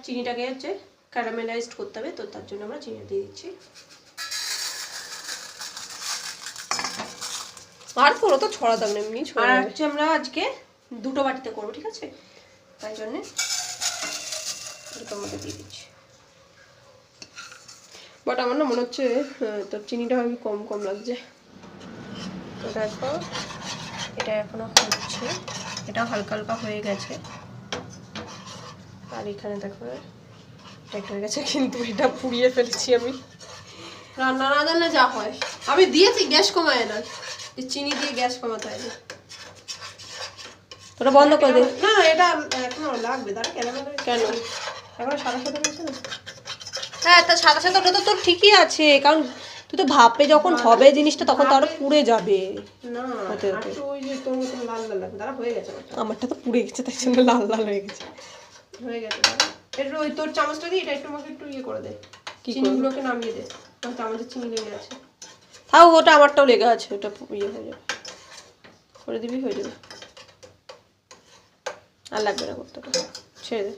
চিনিটাকে হচ্ছে ক্যারামেলাইজড করতে হবে, তো তার জন্য আমরা চিনি দিয়ে দিচ্ছি। আর পুরো তো ছড়াতাম না, এমনি আর হচ্ছে আমরা আজকে 2টো বাটিতে করবো, ঠিক আছে, তাই জন্যে 2টোর মধ্যে দিয়ে দিচ্ছি। বাট আমার না মনে হচ্ছে তোর চিনিটা আমি কম কম লাগছে। তো দেখো এটা এখনো হচ্ছে, এটা হালকা হালকা হয়ে গেছে। আর এখানে দেখো এটা হয়ে গেছে, কিন্তু এটা পুড়িয়ে ফেলেছি আমি। রান্না না জানলে যা হয়, আমি দিয়েছি গ্যাস কমায় না, চিনি দিয়ে গ্যাস কমাতে হয়। ওটা বন্ধ করে দে। না এটা এখনো লাগবে, দাঁড়া কেন কেন এখন সাদা সাদা হয়েছে না? হ্যাঁ, তা সাদা সাদা ওটা তো তোর ঠিকই আছে, কারণ তুই তো ভাপে যখন হবে জিনিসটা তখন তো আরো পুড়ে যাবে। না হতে হতে একটু ওই যে তোর মতন লাল লাল লাগবে, দাঁড়া হয়ে গেছে। আমারটা তো পুড়ে গেছে, তাই জন্য লাল লাল হয়ে গেছে। হয়ে গেছে, একটু ওই তোর চামচটা দিয়ে এটা একটু আমাকে একটু ইয়ে করে দে, চিনিগুলোকে নামিয়ে দে, কারণ চামচে চিনি লেগে আছে। তাও ওটা আমারটাও লেগে আছে, ওটা ইয়ে হয়ে যাবে, করে দিবি হয়ে যাবে, আর লাগবে না করতে, ছেড়ে দে।